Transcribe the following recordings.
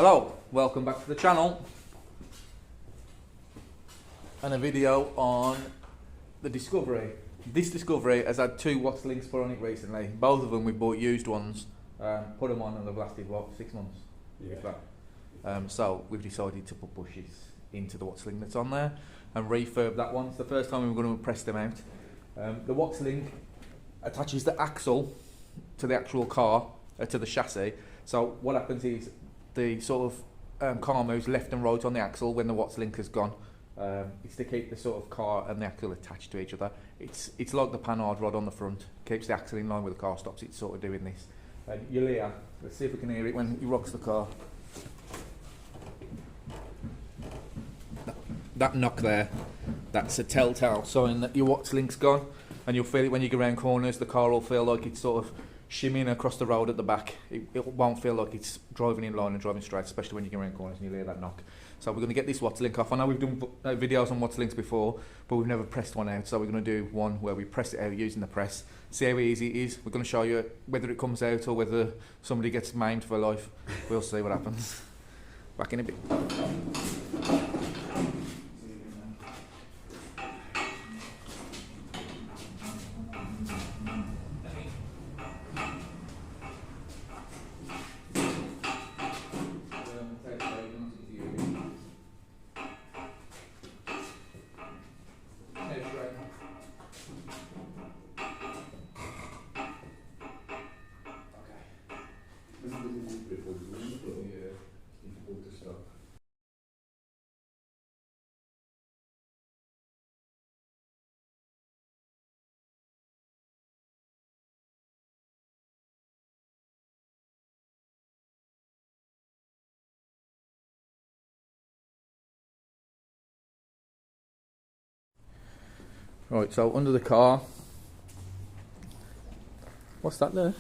Hello, welcome back to the channel and a video on the Discovery. This Discovery has had two watts links put on it recently. Both of them we bought used ones, put them on and they've lasted what, 6 months? Yeah. So we've decided to put bushes into the watts link that's on there and refurb that one. It's the first time we were going to press them out. The watts link attaches the axle to the actual car, to the chassis. So what happens is the sort of car moves left and right on the axle when the watts link has gone. It's to keep the sort of car and the axle attached to each other. It's like the panhard rod on the front, keeps the axle in line with the car, stops it sort of doing this. You'll hear, let's see if we can hear it when he rocks the car. That knock there, that's a telltale sign that your watts link's gone, and you'll feel it when you go around corners. The car will feel like it's sort of shimmying across the road at the back. It won't feel like it's driving in line and driving straight, especially when you go around corners and you'll hear that knock. So we're going to get this watts link off. I know we've done videos on watts links before, but we've never pressed one out. So we're going to do one where we press it out using the press, see how easy it is. We're going to show you whether it comes out or whether somebody gets maimed for life. We'll see what happens. Back in a bit. Right, so under the car, what's that there?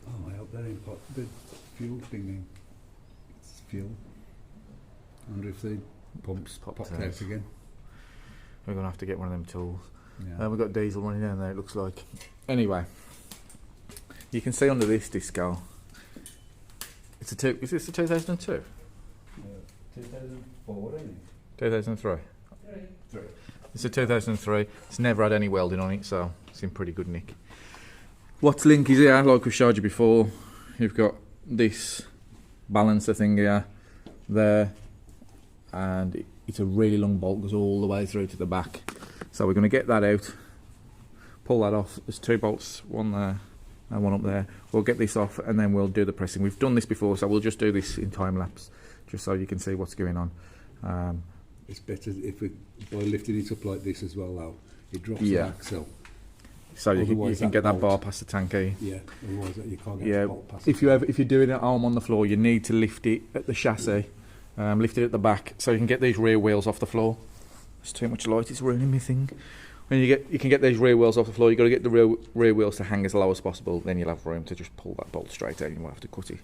Oh, I hope that ain't the fuel thing. It's fuel. I wonder if the pumps popped out again. We're going to have to get one of them tools. Yeah. We've got diesel running down there, it looks like. Anyway, you can see under this disco, it's a is this a 2002? 2004, ain't it? 2003? Three. It's a 2003. It's never had any welding on it, so it's in pretty good nick. Watts link is here, like we showed you before. You've got this balancer thing here, there, and it's a really long bolt, goes all the way through to the back. So we're going to get that out, pull that off. There's two bolts, one there and one up there. We'll get this off and then we'll do the pressing. We've done this before, so we'll just do this in time lapse, just so you can see what's going on. It's better if by lifting it up like this as well, though. It drops the axle. So you can get that bar past the tank, eh? Yeah, otherwise you can't get the bolt past if you're doing it at home on the floor, you need to lift it at the chassis, lift it at the back, so you can get these rear wheels off the floor. There's too much light, it's ruining my thing. When you can get these rear wheels off the floor, you've got to get the rear wheels to hang as low as possible, then you'll have room to just pull that bolt straight out and you won't have to cut it.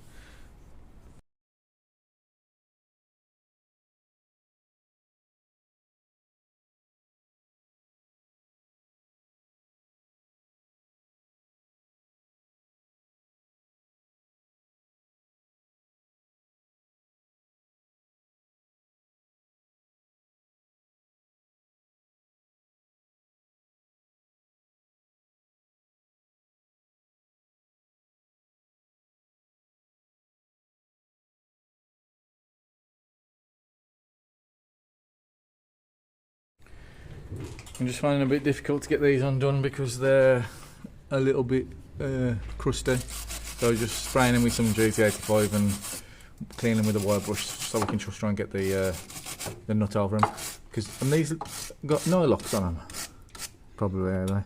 I'm just finding it a bit difficult to get these undone because they're a little bit crusty. So just spraying them with some GT85 and cleaning them with a wire brush so we can just try and get the nut over them. And these got no locks on them. Probably are they?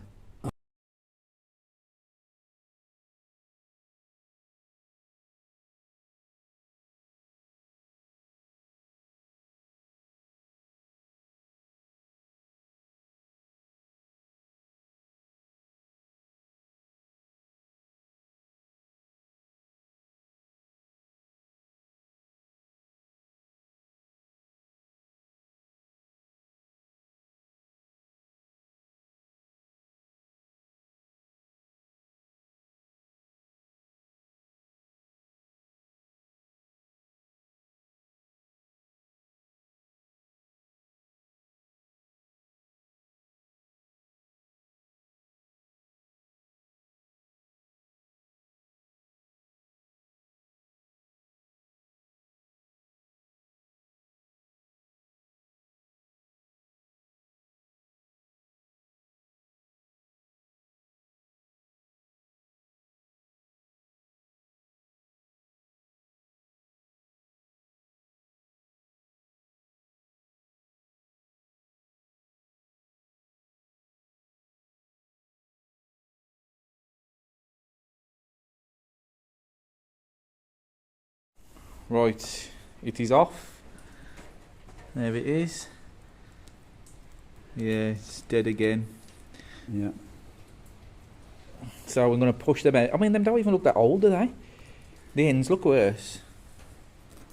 Right, it is off. There it is. Yeah, it's dead again. Yeah. So we're going to push them out. I mean, them don't even look that old, do they? The ends look worse.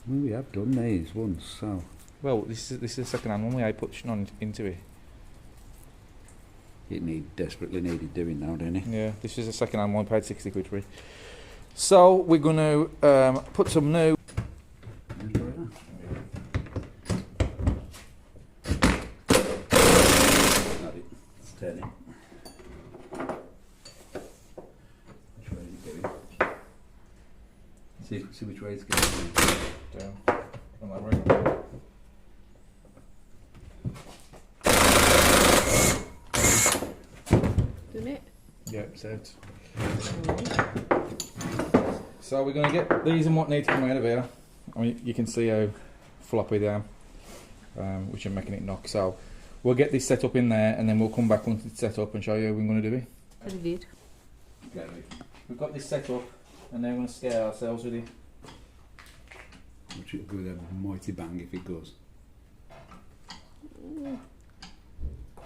Well, we have done these once, so. Well, this is the second hand one we pushing on into it. It desperately needed doing now, didn't it? Yeah, this is the second hand one. Paid 60 quid for it. So we're going to put some new. It's turning. Which way is it going? See which way it's going. Down. On that ring. Done it? Yeah, it's out. So we're going to get these and what need to come out of here. I mean, you can see how floppy they are, which are making it knock. So we'll get this set up in there, and then we'll come back once it's set up and show you how we're going to do it. I did. Okay, we've got this set up, and now we're going to scare ourselves with it. Which it'll go with a mighty bang if it goes.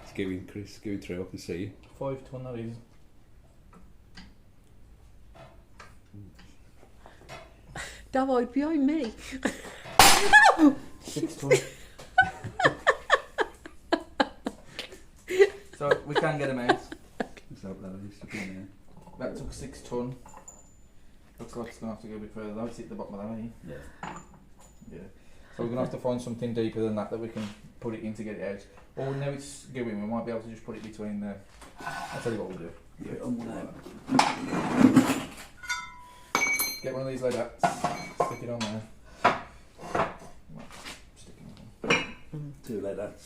It's going, Chris, going through, I can see you. 5 ton that is. Don't hide behind me. 6 ton. So we can get them out. Let's hope that is stuck in there. That took 6 ton. Looks like it's going to have to go a bit further though. It's at the bottom of that, ain't it? Yeah. Yeah. So we're going to have to find something deeper than that we can put it in to get it out. Or now it's going, we might be able to just put it between the... I'll tell you what we'll do. Get it on one out. Get one of these like that, stick it on there. Well, stick it on. Two like that.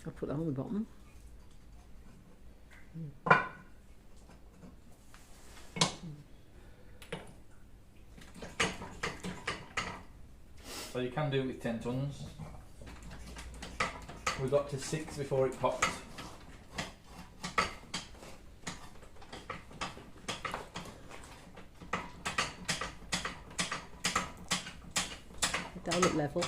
I'll put that on the bottom. So you can do it with 10 tons. We got to 6 before it popped. Down at level.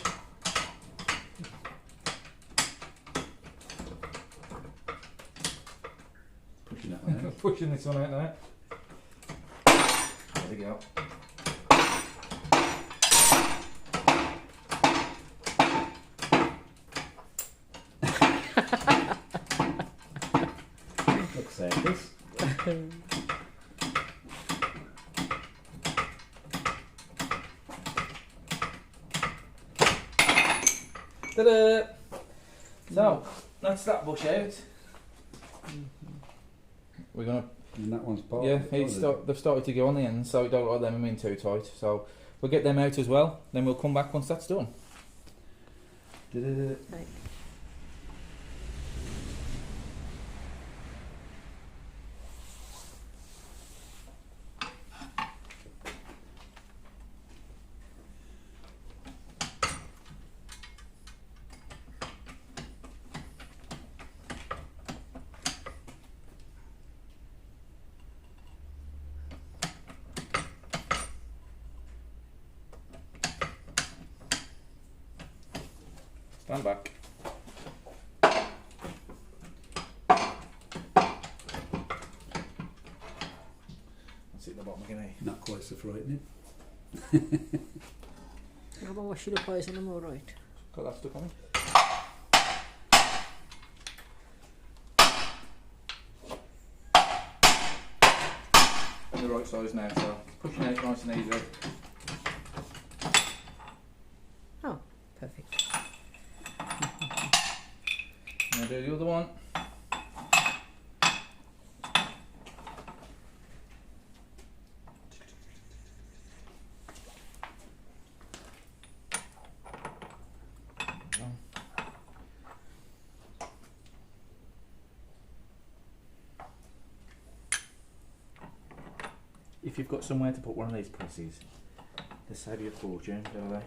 Pushing that one out. Pushing this one out now. There we go. Looks like this. Ta-da! So, that's that bush out. We're gonna... And that one's part. Yeah, they've started to go on the end, so don't let them in too tight. So we'll get them out as well, then we'll come back once that's done. Right. Stand back. That's it at the bottom again, eh? Not quite so frightening. How about washing up eyes and I'm alright? Got that stuck on it. The right size now, so pushing out nice and easy. Oh, perfect. Now do the other one. If you've got somewhere to put one of these presses, they save you a fortune, don't they?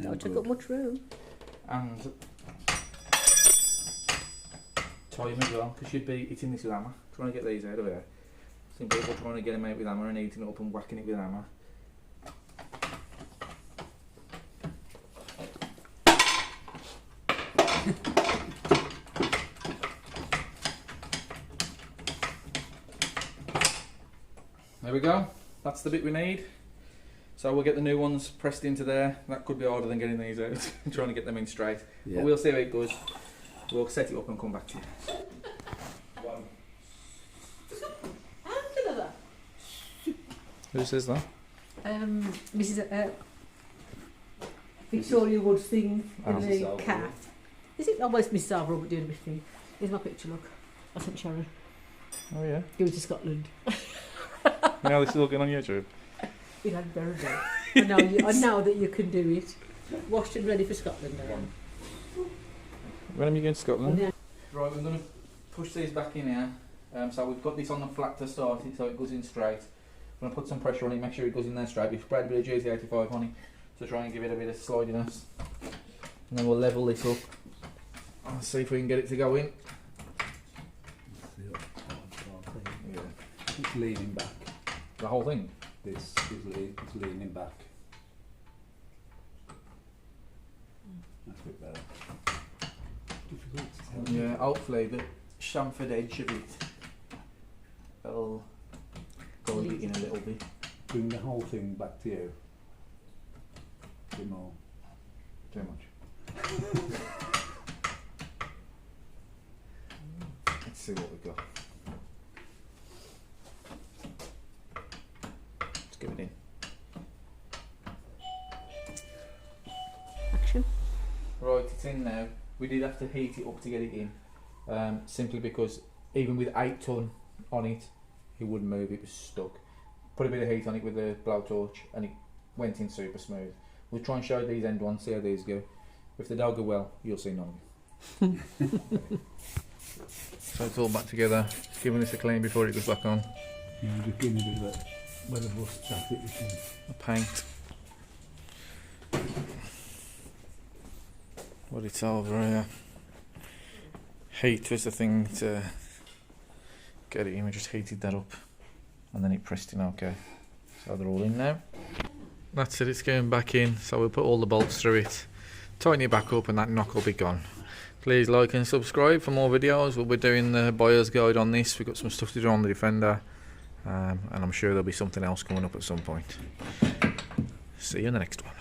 Don't take up much room. And time as well, because it's in this lammer. Trying to get these out of here. Seen people trying to get him out with hammer and eating it up and whacking it with hammer. There we go, that's the bit we need. So we'll get the new ones pressed into there. That could be harder than getting these out and trying to get them in straight. Yeah. But we'll see how it goes. We'll set it up and come back to you. Who says that? Mrs. Victoria Wood's thing in the Mrs. cat. Is it almost Mrs. Alvaro but doing a bit of thing? Here's my picture, look. I sent Sharon. Oh yeah. Going to Scotland. Now this is all going on YouTube. It had very good. I know that you can do it. Washed and ready for Scotland now. When are you going to Scotland? Yeah. Right, we're going to push these back in here. So we've got this on the flat to start it, so it goes in straight. I'm going to put some pressure on it, make sure it goes in there straight. We've sprayed a bit of GT85 on it to try and give it a bit of slidiness. And then we'll level this up and see if we can get it to go in. Yeah. It's leaning back. The whole thing? This is leaning back. That's a bit better. Difficult to tell. Yeah, hopefully the chamfered edge of it will go in a little bit. Bring the whole thing back to you. A bit more. Too much. Let's see what we've got. Let's give it in. Action. Right, it's in now. We did have to heat it up to get it in, simply because even with 8 ton on it, it wouldn't move, it was stuck. Put a bit of heat on it with the blowtorch and it went in super smooth. We'll try and show these end ones, see how these go. If they don't go well, you'll see none of it. So it's all back together, just giving this a clean before it goes back on. Yeah, just give me a bit of a weather rust jacket you can. The paint. What it's over here. Heat was the thing to get it in. We just heated that up and then it pressed in okay. So they're all in now. That's it, it's going back in. So we'll put all the bolts through it, tighten it back up and that knock will be gone. Please like and subscribe for more videos. We'll be doing the buyer's guide on this. We've got some stuff to do on the Defender, and I'm sure there'll be something else coming up at some point. See you in the next one.